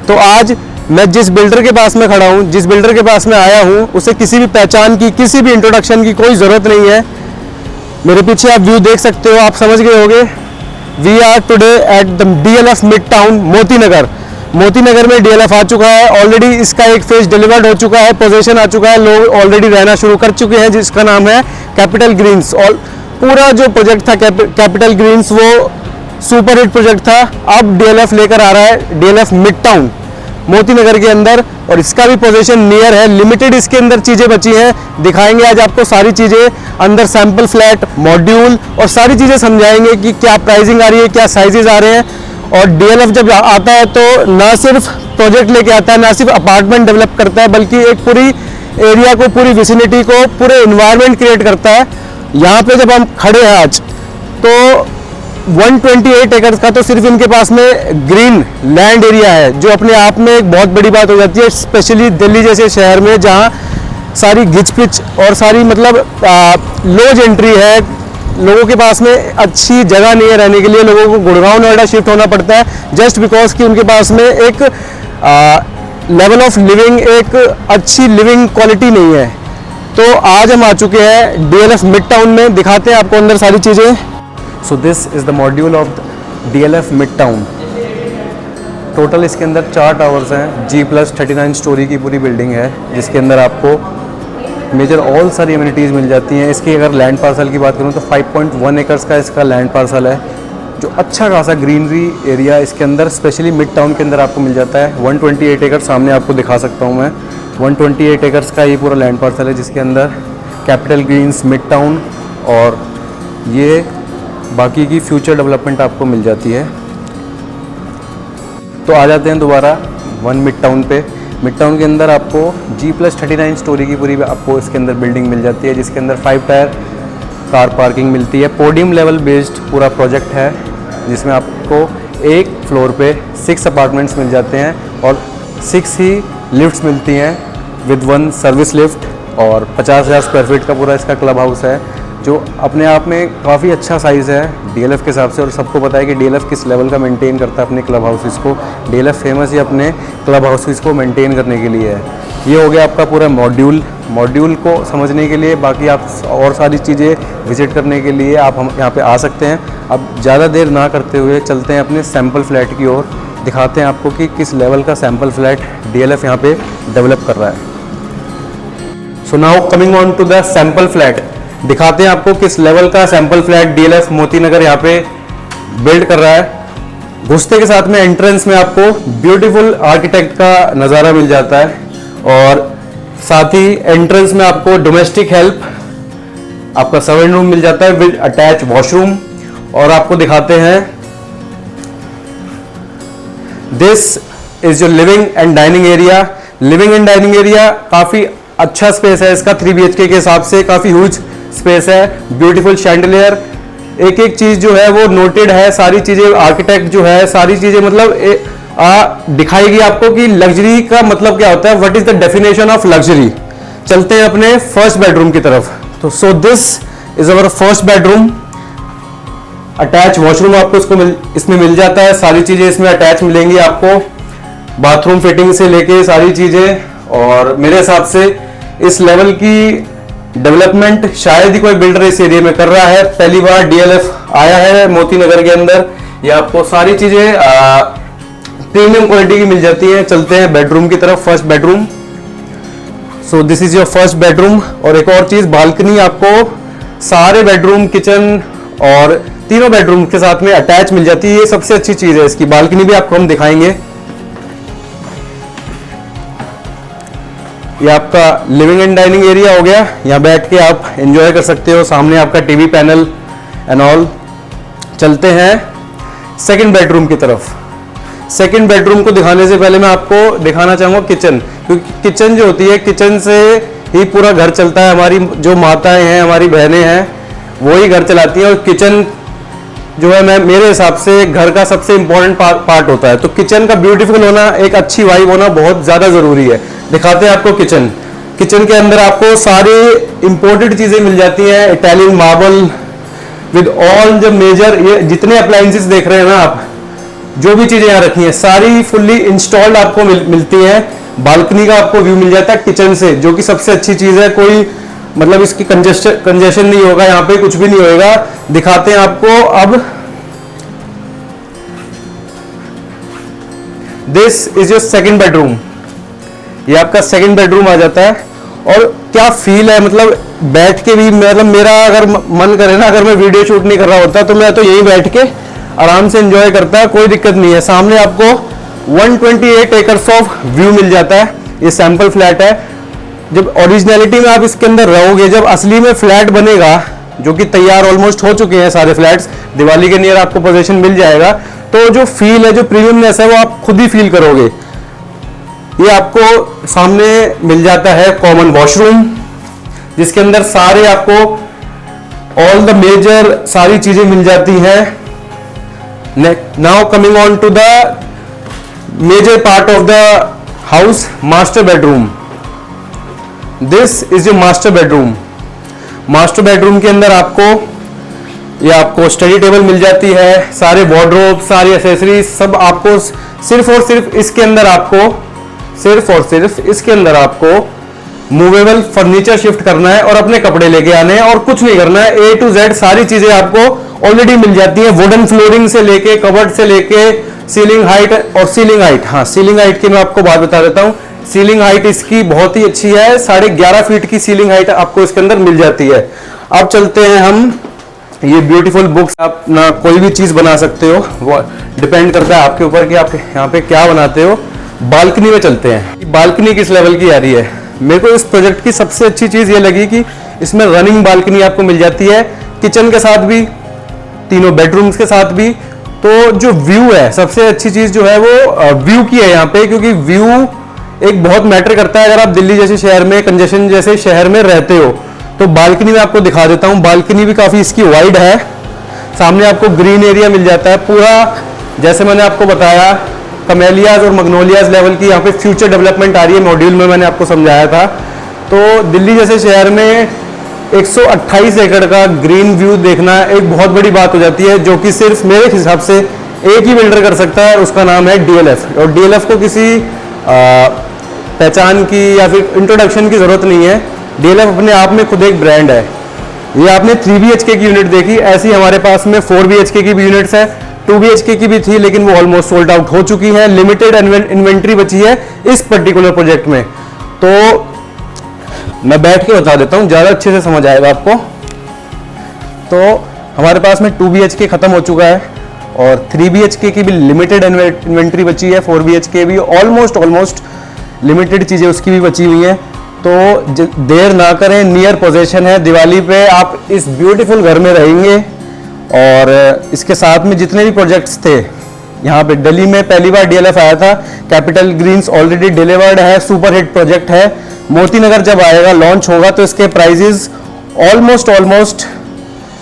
तो आज मैं जिस बिल्डर के पास में खड़ा हूँ, जिस बिल्डर के पास में आया हूँ, उसे किसी भी पहचान की, किसी भी इंट्रोडक्शन की कोई ज़रूरत नहीं है। मेरे पीछे आप व्यू देख सकते हो, आप समझ गए होंगे। We are today at the DLF mid town Moti Nagar. Moti Nagar में DLF आ चुका है ऑलरेडी, इसका एक फेज डिलीवर्ड हो चुका है, पोजीशन आ चुका है, लोग ऑलरेडी रहना शुरू कर चुके हैं, जिसका नाम है कैपिटल ग्रीन्स। और पूरा जो प्रोजेक्ट था कैपिटल ग्रीन्स वो सुपर हिट प्रोजेक्ट था। अब DLF लेकर आ रहा है DLF मिड टाउन मोती नगर के अंदर, और इसका भी पोजीशन नियर है। लिमिटेड इसके अंदर चीज़ें बची हैं, दिखाएंगे आज आपको सारी चीज़ें, अंदर सैंपल फ्लैट, मॉड्यूल और सारी चीज़ें समझाएंगे कि क्या प्राइसिंग आ रही है, क्या साइजेस आ रहे हैं। और DLF जब आता है तो ना सिर्फ प्रोजेक्ट लेके आता है, ना सिर्फ अपार्टमेंट डेवलप करता है, बल्कि एक पूरी एरिया को, पूरी विसिनिटी को, पूरे इन्वायरमेंट क्रिएट करता है। यहाँ पे जब हम खड़े हैं आज तो 128 एकड़ का तो सिर्फ इनके पास में ग्रीन लैंड एरिया है, जो अपने आप में एक बहुत बड़ी बात हो जाती है, स्पेशली दिल्ली जैसे शहर में जहाँ सारी घिच पिच और सारी मतलब लॉज एंट्री है, लोगों के पास में अच्छी जगह नहीं है रहने के लिए। लोगों को गुड़गांव नोएडा शिफ्ट होना पड़ता है जस्ट बिकॉज कि उनके पास में एक लेवल ऑफ लिविंग, एक अच्छी लिविंग क्वालिटी नहीं है। तो आज हम आ चुके हैं DLF मिड टाउन में, दिखाते हैं आपको अंदर सारी चीज़ें। So this is the module of DLF mid town. Total इसके अंदर 4 टावर्स हैं, G+39 स्टोरी की पूरी बिल्डिंग है, जिसके अंदर आपको मेजर ऑल सारी एमिनिटीज़ मिल जाती हैं। इसकी अगर लैंड पार्सल की बात करूँ तो 5.1 एकर्स का इसका लैंड पार्सल है, जो अच्छा खासा ग्रीनरी एरिया इसके अंदर स्पेशली मिड टाउन के अंदर आपको मिल जाता है। 128 एकड़ सामने आपको दिखा सकता हूँ मैं। 128 एकर्स का ये पूरा लैंड पार्सल है, जिसके अंदर कैपिटल ग्रीन्स मिड टाउन और ये बाकी की फ्यूचर डेवलपमेंट आपको मिल जाती है। तो आ जाते हैं दोबारा 1 मिड टाउन पे। मिड टाउन के अंदर आपको G+39 स्टोरी की पूरी आपको इसके अंदर बिल्डिंग मिल जाती है, जिसके अंदर 5 टायर कार पार्किंग मिलती है। पोडियम लेवल बेस्ड पूरा प्रोजेक्ट है, जिसमें आपको एक फ्लोर पे 6 अपार्टमेंट्स मिल जाते हैं और 6 ही लिफ्ट्स मिलती हैं विद 1 सर्विस लिफ्ट, और 50,000 स्क्वायर फीट का पूरा इसका क्लब हाउस है, जो अपने आप में काफ़ी अच्छा साइज़ है DLF के हिसाब से। और सबको पता है कि DLF किस लेवल का मेंटेन करता है अपने क्लब हाउसेस को। DLF फेमस ही अपने क्लब हाउसेस को मेंटेन करने के लिए है। ये हो गया आपका पूरा मॉड्यूल को समझने के लिए। बाकी आप और सारी चीज़ें विज़िट करने के लिए आप हम यहाँ पे आ सकते हैं। अब ज़्यादा देर ना करते हुए चलते हैं अपने सैम्पल फ्लैट की ओर, दिखाते हैं आपको कि किस लेवल का सैम्पल फ्लैट DLF यहाँ पे डेवलप कर रहा है। So now coming on to the sample flat, दिखाते हैं आपको किस लेवल का sample flat DLF Moti Nagar यहाँ पे बिल्ड कर रहा है। घुसते के साथ में एंट्रेंस में आपको ब्यूटीफुल आर्किटेक्ट का नज़ारा मिल जाता है, और साथ ही एंट्रेंस में आपको डोमेस्टिक हेल्प आपका सर्वेंट रूम मिल जाता है विद अटैच वॉशरूम। और आपको दिखाते हैं this is your living and dining area. Living and dining area काफ़ी अच्छा स्पेस है इसका, 3 BHK के हिसाब से काफ़ी ह्यूज स्पेस है। ब्यूटीफुल शैंडलियर, एक एक चीज जो है वो नोटेड है, सारी चीजें आर्किटेक्ट जो है सारी चीजें मतलब दिखाएगी आपको कि लग्जरी का मतलब क्या होता है, what is the definition of luxury. चलते हैं अपने फर्स्ट बेडरूम की तरफ। तो so this is our first bedroom. Attach washroom आपको इसमें मिल जाता है, सारी चीजें इसमें अटैच मिलेंगी आपको, बाथरूम फिटिंग से लेके सारी चीजें। और मेरे हिसाब से इस लेवल की डेवलपमेंट शायद ही कोई बिल्डर इस एरिया में कर रहा है। पहली बार DLF आया है मोती नगर के अंदर। ये आपको सारी चीजें प्रीमियम क्वालिटी की मिल जाती है। चलते हैं बेडरूम की तरफ, first bedroom. So this is your first bedroom. और एक और चीज, बालकनी आपको सारे बेडरूम, किचन और तीनों बेडरूम के साथ में अटैच मिल जाती है। ये सबसे अच्छी चीज है इसकी। बालकनी भी आपको हम दिखाएंगे। ये आपका लिविंग एंड डाइनिंग एरिया हो गया, यहाँ बैठ के आप एंजॉय कर सकते हो। सामने आपका टीवी पैनल एंड ऑल। चलते हैं सेकंड बेडरूम की तरफ। सेकंड बेडरूम को दिखाने से पहले मैं आपको दिखाना चाहूँगा किचन, क्योंकि किचन जो होती है, किचन से ही पूरा घर चलता है। हमारी जो माताएं हैं, हमारी बहनें हैं, वो ही घर चलाती हैं। और किचन जो है मेरे हिसाब से घर का सबसे इंपॉर्टेंट पार्ट होता है। तो किचन का ब्यूटीफुल होना, एक अच्छी वाइब होना बहुत ज़्यादा ज़रूरी है। दिखाते हैं आपको किचन। किचन के अंदर आपको सारी इंपोर्टेड चीज़ें मिल जाती हैं, Italian marble with all the major, ये जितने अप्लायंसेस देख रहे हैं ना आप, जो भी चीजें यहाँ रखी हैं सारी फुल्ली इंस्टॉल्ड आपको मिलती हैं। बालकनी का आपको व्यू मिल जाता है किचन से, जो कि सबसे अच्छी चीज है। कोई मतलब इसकी कंजेशन नहीं होगा, यहाँ पे कुछ भी नहीं होगा। दिखाते हैं आपको अब। This is your second bedroom. ये आपका सेकंड बेडरूम आ जाता है। और क्या फील है, मतलब बैठ के भी, मतलब मेरा अगर मन करे ना, अगर मैं वीडियो शूट नहीं कर रहा होता तो मैं तो यहीं बैठ के आराम से एंजॉय करता है, कोई दिक्कत नहीं है। सामने आपको 128 एकर्स ऑफ व्यू मिल जाता है। ये सैंपल फ्लैट है। जब ओरिजिनलिटी में आप इसके अंदर रहोगे, जब असली में फ्लैट बनेगा, जो कि तैयार ऑलमोस्ट हो चुके हैं सारे फ्लैट्स, दिवाली के नियर आपको पोजीशन मिल जाएगा, तो जो फील है, जो प्रीमियमनेस है, वो आप खुद ही फील करोगे। ये आपको सामने मिल जाता है कॉमन वॉशरूम, जिसके अंदर सारे आपको ऑल द मेजर सारी चीजें मिल जाती हैं। Now coming on to the major part of the house, master bedroom. This is your master bedroom. Master bedroom के अंदर आपको स्टडी टेबल मिल जाती है, सारे वार्डरोब, सारी एसेसरीज सब आपको सिर्फ और सिर्फ इसके अंदर आपको मूवेबल फर्नीचर शिफ्ट करना है और अपने कपड़े लेके आने हैं, और कुछ नहीं करना है। A to Z सारी चीजें आपको ऑलरेडी मिल जाती हैं। वुडन फ्लोरिंग से लेके, कबर्ड से लेके, सीलिंग हाइट। और सीलिंग हाइट की मैं आपको बात बता देता हूं। सीलिंग हाइट इसकी बहुत ही अच्छी है। 11.5 फीट की सीलिंग हाइट आपको इसके अंदर मिल जाती है। अब चलते हैं हम, ये ब्यूटीफुल बुक्स, आप ना कोई भी चीज बना सकते हो, वो डिपेंड करता है आपके ऊपर कि आप यहाँ पे क्या बनाते हो। बालकनी में चलते हैं। बालकनी किस लेवल की आ रही है। मेरे को इस प्रोजेक्ट की सबसे अच्छी चीज ये लगी कि इसमें रनिंग बालकनी आपको मिल जाती है, किचन के साथ भी, तीनों बेडरूम्स के साथ भी। तो जो व्यू है, सबसे अच्छी चीज जो है वो व्यू की है यहाँ पे, क्योंकि व्यू एक बहुत मैटर करता है। अगर आप दिल्ली जैसे शहर में, कंजेशन जैसे शहर में रहते हो, तो बालकनी में आपको दिखा देता हूँ। बालकनी भी काफी इसकी वाइड है। सामने आपको ग्रीन एरिया मिल जाता है पूरा, जैसे मैंने आपको बताया कमेलियाज और मग्नोलियाज लेवल की यहाँ पे फ्यूचर डेवलपमेंट आ रही है। मॉड्यूल में मैंने आपको समझाया था। तो दिल्ली जैसे शहर में 128 एकड़ का ग्रीन व्यू देखना एक बहुत बड़ी बात हो जाती है, जो कि सिर्फ मेरे हिसाब से एक ही बिल्डर कर सकता है, उसका नाम है DLF। और DLF को किसी पहचान की या फिर इंट्रोडक्शन की जरूरत नहीं है। DLF अपने आप में खुद एक ब्रांड है। ये आपने 3 BHK की यूनिट देखी, ऐसी हमारे पास में 4 BHK की भी यूनिट्स है, 2 BHK की भी थी, लेकिन वो ऑलमोस्ट सोल्ड आउट हो चुकी है। लिमिटेड इन्वेंट्री बची है इस पर्टिकुलर प्रोजेक्ट में। तो मैं बैठ के बता देता हूँ, ज्यादा अच्छे से समझ आएगा आपको। तो हमारे पास में 2 BHK खत्म हो चुका है और 3 BHK की भी लिमिटेड इन्वेंट्री बची है। 4 BHK भी ऑलमोस्ट लिमिटेड चीजें उसकी भी बची हुई हैं। तो देर ना करें, नियर पोजीशन है, दिवाली पे आप इस ब्यूटीफुल घर में रहेंगे। और इसके साथ में जितने भी प्रोजेक्ट्स थे यहाँ पे, दिल्ली में पहली बार DLF आया था, कैपिटल ग्रीन्स ऑलरेडी डिलीवर्ड है, सुपर हिट प्रोजेक्ट है। मोती नगर जब आएगा, लॉन्च होगा, तो इसके प्राइजेस ऑलमोस्ट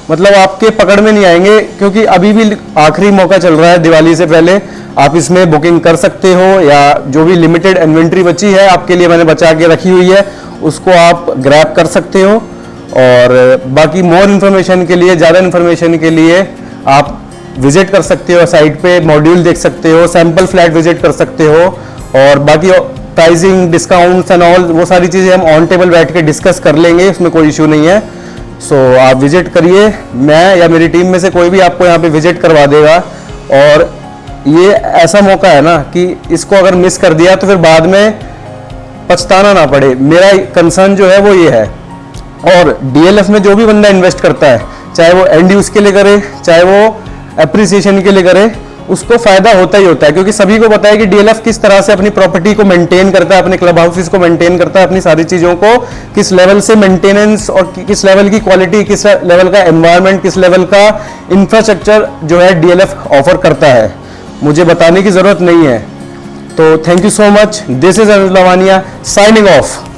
मतलब आपके पकड़ में नहीं आएंगे, क्योंकि अभी भी आखिरी मौका चल रहा है दिवाली से पहले। आप इसमें बुकिंग कर सकते हो, या जो भी लिमिटेड इन्वेंट्री बची है आपके लिए मैंने बचा के रखी हुई है, उसको आप ग्रैब कर सकते हो। और बाकी मोर इन्फॉर्मेशन के लिए, ज़्यादा इन्फॉर्मेशन के लिए आप विजिट कर सकते हो साइट पे, मॉड्यूल देख सकते हो, सैंपल फ्लैट विजिट कर सकते हो। और बाकी प्राइसिंग, डिस्काउंट्स एंड ऑल, वो सारी चीज़ें हम ऑन टेबल बैठ के डिस्कस कर लेंगे, उसमें कोई इशू नहीं है। सो आप विजिट करिए, मैं या मेरी टीम में से कोई भी आपको यहाँ पे विजिट करवा देगा। और ये ऐसा मौका है ना कि इसको अगर मिस कर दिया तो फिर बाद में पछताना ना पड़े। मेरा कंसर्न जो है वो ये है। और DLF में जो भी बंदा इन्वेस्ट करता है, चाहे वो एंड यूज के लिए करे, चाहे वो एप्रिसिएशन के लिए करे, उसको फायदा होता ही होता है। क्योंकि सभी को पता है कि DLF किस तरह से अपनी प्रॉपर्टी को मेंटेन करता है, अपने क्लब हाउसेस को मेंटेन करता है, अपनी सारी चीज़ों को किस लेवल से मेंटेनेंस और किस लेवल की क्वालिटी, किस लेवल का एनवायरनमेंट, किस लेवल का इंफ्रास्ट्रक्चर जो है DLF ऑफर करता है। मुझे बताने की जरूरत नहीं है। तो thank you so much. This is Anuj Lavania signing off.